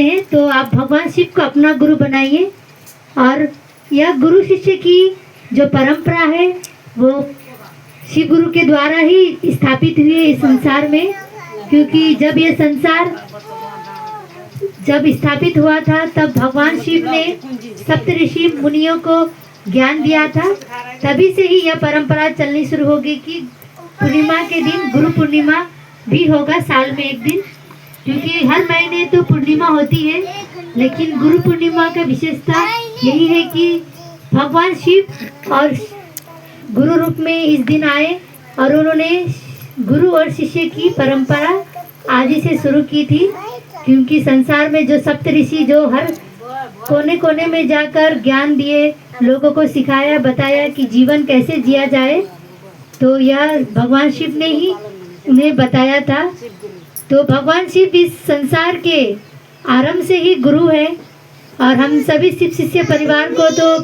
हैं तो आप भगवान शिव को अपना गुरु बनाइए। और यह गुरु शिष्य की जो परंपरा है वो शिव गुरु के द्वारा ही स्थापित हुई है इस संसार में। क्योंकि जब ये संसार जब स्थापित हुआ था तब भगवान शिव ने सप्त ऋषि मुनियों को ज्ञान दिया था। तभी से ही यह परंपरा चलनी शुरू होगी कि पूर्णिमा के दिन गुरु पूर्णिमा भी होगा साल में एक दिन। क्योंकि हर महीने तो पूर्णिमा होती है, लेकिन गुरु पूर्णिमा का विशेषता यही है कि भगवान शिव और गुरु रूप में इस दिन आए और उन्होंने गुरु और शिष्य की परंपरा आज ही से शुरू की थी। क्योंकि संसार में जो सप्त ऋषि जो हर कोने कोने में जाकर ज्ञान दिए, लोगों को सिखाया बताया कि जीवन कैसे जिया जाए, तो यह भगवान शिव ने ही उन्हें बताया था। तो भगवान शिव इस संसार के आरंभ से ही गुरु है। और हम सभी शिव शिष्य परिवार को तो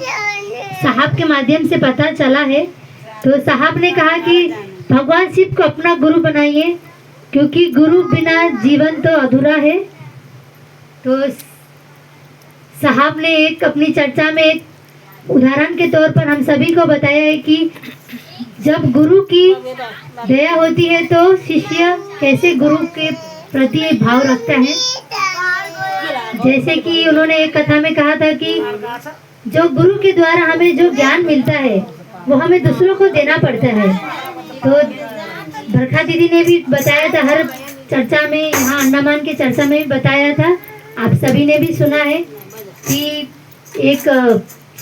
साहब के माध्यम से पता चला है। तो साहब ने कहा कि भगवान शिव को अपना गुरु बनाइए, क्योंकि गुरु बिना जीवन तो अधूरा है। तो साहब ने एक अपनी चर्चा में एक उदाहरण के तौर पर हम सभी को बताया है कि जब गुरु की दया होती है तो शिष्य कैसे गुरु के प्रति भाव रखता है। जैसे कि उन्होंने एक कथा में कहा था कि जो गुरु के द्वारा हमें जो ज्ञान मिलता है वो हमें दूसरों को देना पड़ता है। तो बरखा दीदी ने भी बताया था, हर चर्चा में, यहाँ अंडमान के चर्चा में भी बताया था, आप सभी ने भी सुना है कि एक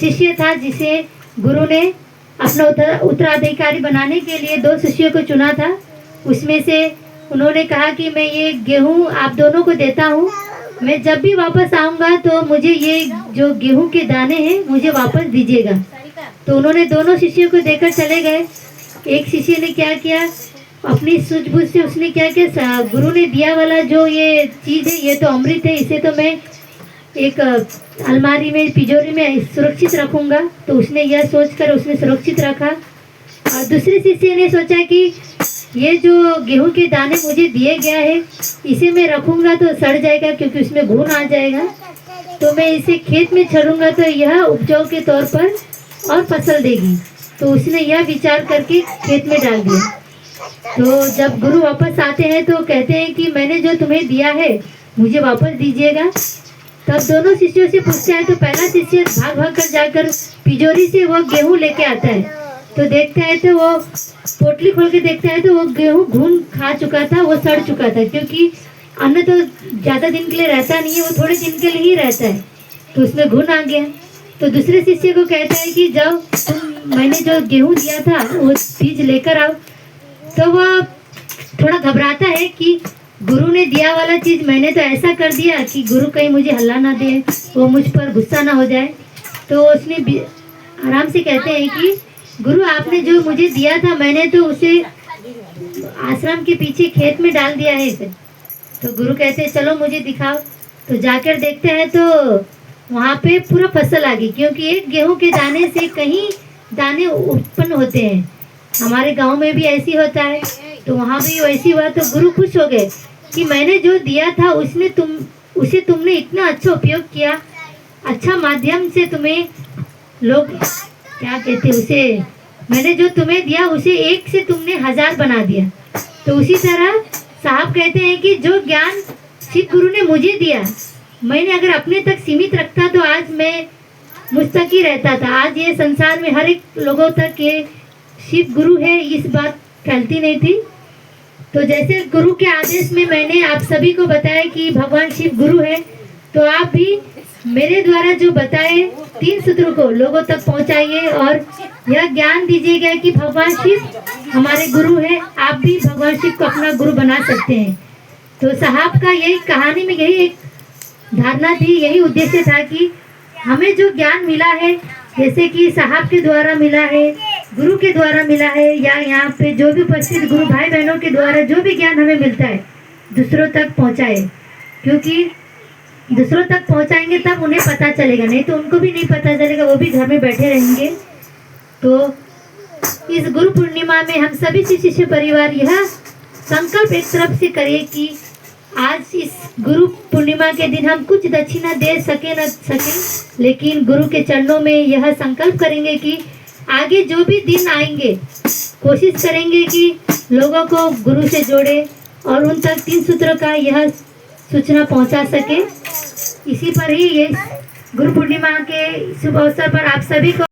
शिष्य था जिसे गुरु ने अपना उत्तराधिकारी बनाने के लिए 2 शिष्यों को चुना था। उसमें से उन्होंने कहा कि मैं ये गेहूँ आप दोनों को देता हूँ, मैं जब भी वापस आऊँगा तो मुझे ये जो गेहूँ के दाने हैं मुझे वापस दीजिएगा। तो उन्होंने दोनों शिष्यों को देकर चले गए। एक शिष्य ने क्या किया, अपनी सूझबूझ से उसने क्या किया, गुरु ने दिया वाला जो ये चीज़ है ये तो अमृत है, इसे तो मैं एक अलमारी में तिजोरी में सुरक्षित रखूंगा। तो उसने यह सोचकर उसने सुरक्षित रखा। और दूसरे शिष्य ने सोचा कि ये जो गेहूं के दाने मुझे दिए गया है इसे मैं रखूंगा तो सड़ जाएगा, क्योंकि उसमें घुन आ जाएगा। तो मैं इसे खेत में छड़ूंगा तो यह उपजाऊ के तौर पर और फसल देगी। तो उसने यह विचार करके खेत में डाल दिया। तो जब गुरु वापस आते हैं तो कहते हैं कि मैंने जो तुम्हें दिया है मुझे वापस दीजिएगा। तब दोनों शिष्यों से पूछता है तो पहला शिष्य भाग भाग कर जाकर तिजोरी से वो गेहूं लेके आता है। तो देखता है तो वो पोटली खोल के देखता है तो वो गेहूं घुन खा चुका था, वो सड़ चुका था। क्योंकि अन्न तो ज़्यादा दिन के लिए रहता नहीं है, वो थोड़े दिन के लिए ही रहता है। तो उसमें घुन आ गया। तो दूसरे शिष्य को कहता है कि जाओ मैंने जो गेहूँ दिया था वो बीज लेकर आओ। तो वह थोड़ा घबराता है कि गुरु ने दिया वाला चीज़ मैंने तो ऐसा कर दिया कि गुरु कहीं मुझे हल्ला ना दे, वो मुझ पर गुस्सा ना हो जाए। तो उसने आराम से कहते हैं कि गुरु आपने जो मुझे दिया था मैंने तो उसे आश्रम के पीछे खेत में डाल दिया है। तो गुरु कहते हैं चलो मुझे दिखाओ। तो जाकर देखते हैं तो वहाँ पे पूरा फसल आ गई। क्योंकि एक गेहूँ के दाने से कहीं दाने उत्पन्न होते हैं, हमारे गांव में भी ऐसी होता है। तो वहाँ भी वैसी हुआ। तो गुरु खुश हो गए कि मैंने जो दिया था उसे तुमने इतना अच्छा उपयोग किया, अच्छा माध्यम से तुम्हें लोग क्या कहते हैं उसे, मैंने जो तुम्हें दिया उसे 1 से तुमने 1000 बना दिया। तो उसी तरह साहब कहते हैं कि जो ज्ञान शिव गुरु ने मुझे दिया मैंने अगर अपने तक सीमित रखता तो आज मैं मुझ तक ही रहता था। आज ये संसार में हर एक लोगों तक ये शिव गुरु है इस बात फैलती नहीं थी। तो जैसे गुरु के आदेश में मैंने आप सभी को बताया कि भगवान शिव गुरु है, तो आप भी मेरे द्वारा जो बताए 3 सूत्रों को लोगों तक पहुंचाइए और यह ज्ञान दीजिएगा कि भगवान शिव हमारे गुरु है। आप भी भगवान शिव को अपना गुरु बना सकते हैं। तो साहब का यही कहानी में यही एक धारणा थी, यही उद्देश्य था कि हमें जो ज्ञान मिला है, जैसे कि साहब के द्वारा मिला है, गुरु के द्वारा मिला है, या यहाँ पे जो भी उपस्थित गुरु भाई बहनों के द्वारा जो भी ज्ञान हमें मिलता है दूसरों तक पहुँचाए। क्योंकि दूसरों तक पहुँचाएंगे तब उन्हें पता चलेगा, नहीं तो उनको भी नहीं पता चलेगा, वो भी घर में बैठे रहेंगे। तो इस गुरु पूर्णिमा में हम सभी शिष्य परिवार यह संकल्प एक तरफ से करें कि आज इस गुरु पूर्णिमा के दिन हम कुछ दक्षिणा दे सके न सके, लेकिन गुरु के चरणों में यह संकल्प करेंगे कि आगे जो भी दिन आएंगे कोशिश करेंगे कि लोगों को गुरु से जोड़े और उन तक 3 सूत्रों का यह सूचना पहुंचा सके। इसी पर ही ये गुरु पूर्णिमा के शुभ अवसर पर आप सभी को